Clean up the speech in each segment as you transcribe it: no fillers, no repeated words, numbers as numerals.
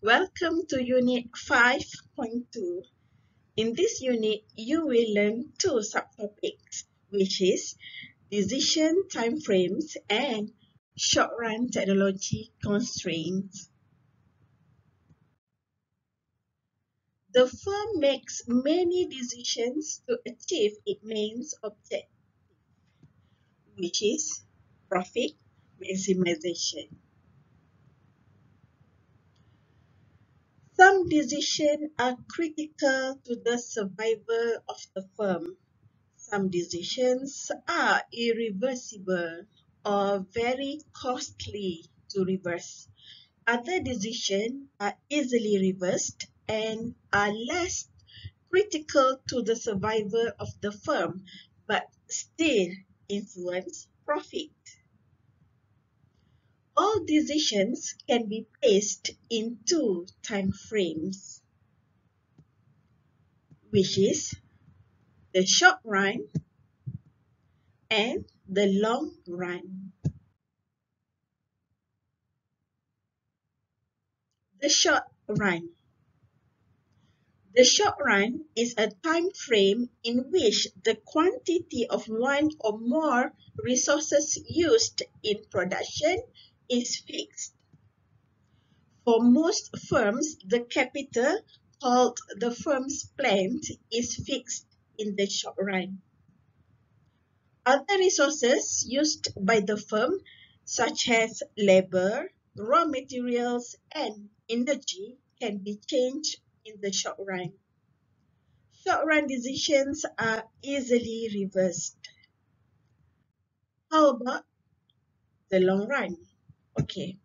Welcome to Unit 5.2. In this unit, you will learn two subtopics, which is decision timeframes and short-run technology constraints. The firm makes many decisions to achieve its main objective, which is profit maximization. Some decisions are critical to the survival of the firm. Some decisions are irreversible or very costly to reverse. Other decisions are easily reversed and are less critical to the survival of the firm but still influence profit. All decisions can be placed in two time frames, which is the short run and the long run. The short run. The short run is a time frame in which the quantity of one or more resources used in production is fixed. For most firms, the capital, called the firm's plant, is fixed in the short run. Other resources used by the firm, such as labor, raw materials, and energy, can be changed in the short run. Short-run decisions are easily reversed. How about the long run? Okay.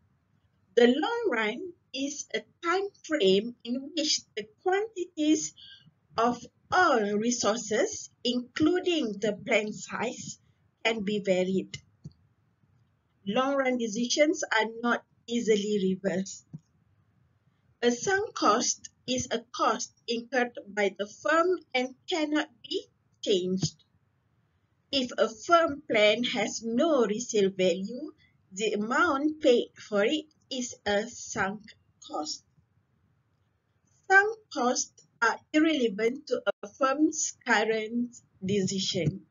The long run is a time frame in which the quantities of all resources, including the plant size, can be varied. Long-run decisions are not easily reversed. A sunk cost is a cost incurred by the firm and cannot be changed. If a firm plan has no resale value, the amount paid for it is a sunk cost. Sunk costs are irrelevant to a firm's current decision.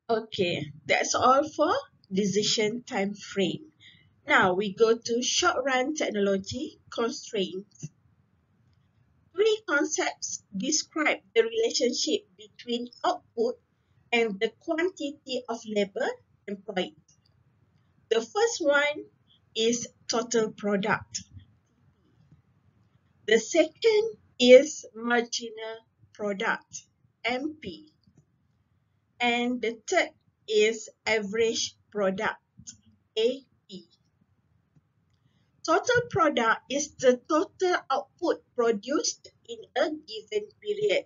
Okay, that's all for decision time frame. Now we go to short-run technology constraints. Three concepts describe the relationship between output and the quantity of labor employed. The first one is total product. The second is marginal product, MP. And the third is average product, AP. Total product is the total output produced in a given period.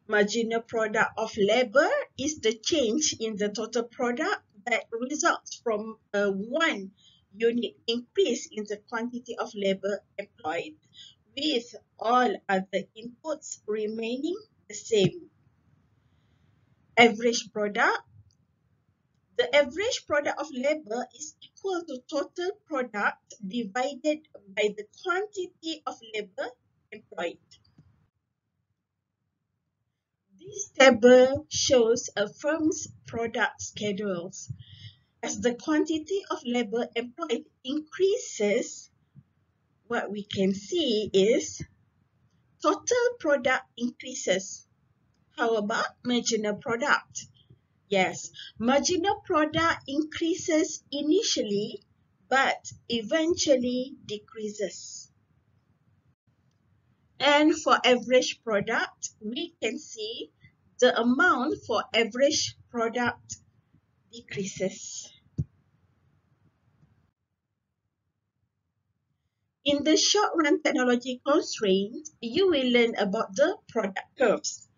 Marginal product of labor is the change in the total product that results from a 1 unit increase in the quantity of labor employed, with all other inputs remaining the same. Average product. The average product of labor is equal to total product divided by the quantity of labor employed. This table shows a firm's product schedules. As the quantity of labor employed increases, what we can see is total product increases. How about marginal product? Yes, marginal product increases initially, but eventually decreases. And for average product, we can see the amount for average product decreases. In the short-run technology constraint, you will learn about the product curves.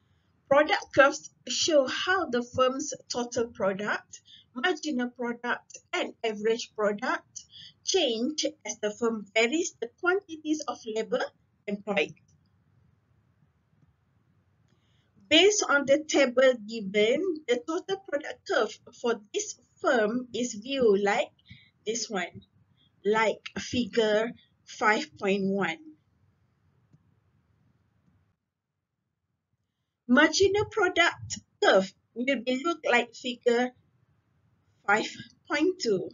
Product curves show how the firm's total product, marginal product, and average product change as the firm varies the quantities of labor employed. Based on the table given, the total product curve for this firm is viewed like this one. like figure 5.1. Marginal product curve will be look like figure 5.2.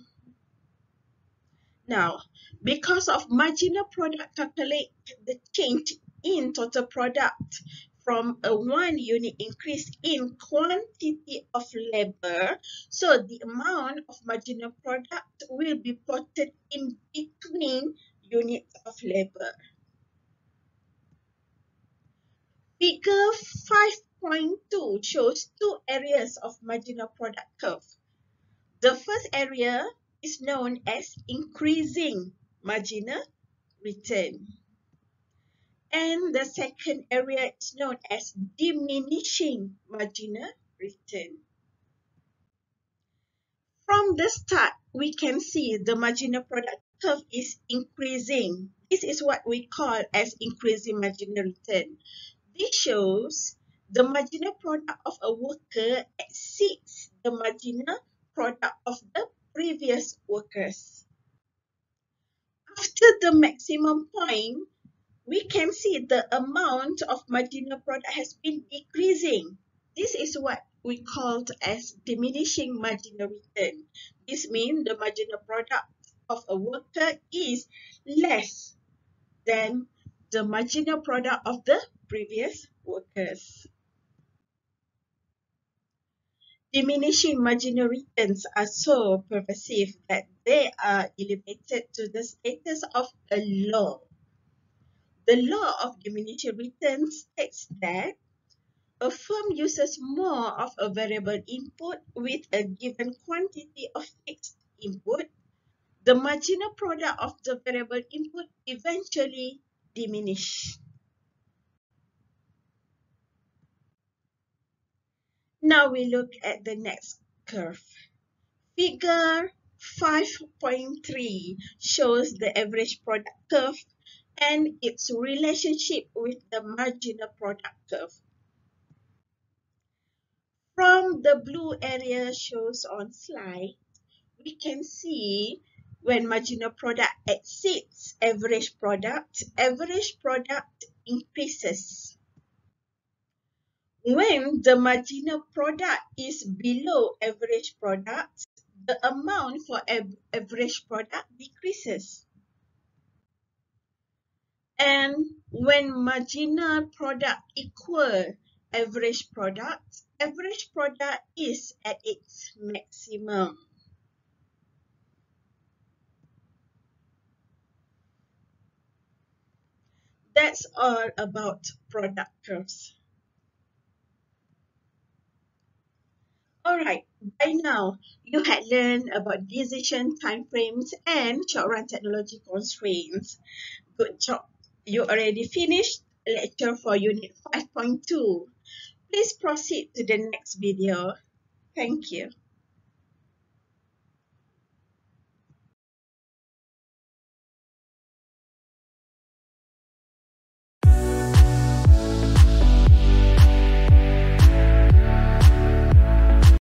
Now, because of marginal product calculate the change in total product from a 1 unit increase in quantity of labor, so the amount of marginal product will be plotted in between units of labor. Figure 5.2 shows two areas of marginal product curve. The first area is known as increasing marginal return. And the second area is known as diminishing marginal return. From the start, we can see the marginal product curve is increasing. This is what we call as increasing marginal return. This shows the marginal product of a worker exceeds the marginal product of the previous workers. After the maximum point, we can see the amount of marginal product has been decreasing. This is what we call as diminishing marginal return. This means the marginal product of a worker is less than the marginal product of the previous workers. Diminishing marginal returns are so pervasive that they are elevated to the status of a law. The law of diminishing returns states that a firm uses more of a variable input with a given quantity of fixed input. The marginal product of the variable input eventually diminishes. Now we look at the next curve. Figure 5.3 shows the average product curve and its relationship with the marginal product curve. From the blue area shows on slide, we can see when marginal product exceeds average product increases. When the marginal product is below average product, the amount for average product decreases. And when marginal product equal average product is at its maximum. That's all about product curves. Alright, by now you had learned about decision timeframes and short-run technology constraints. Good job. You already finished lecture for unit 5.2. Please proceed to the next video. Thank you.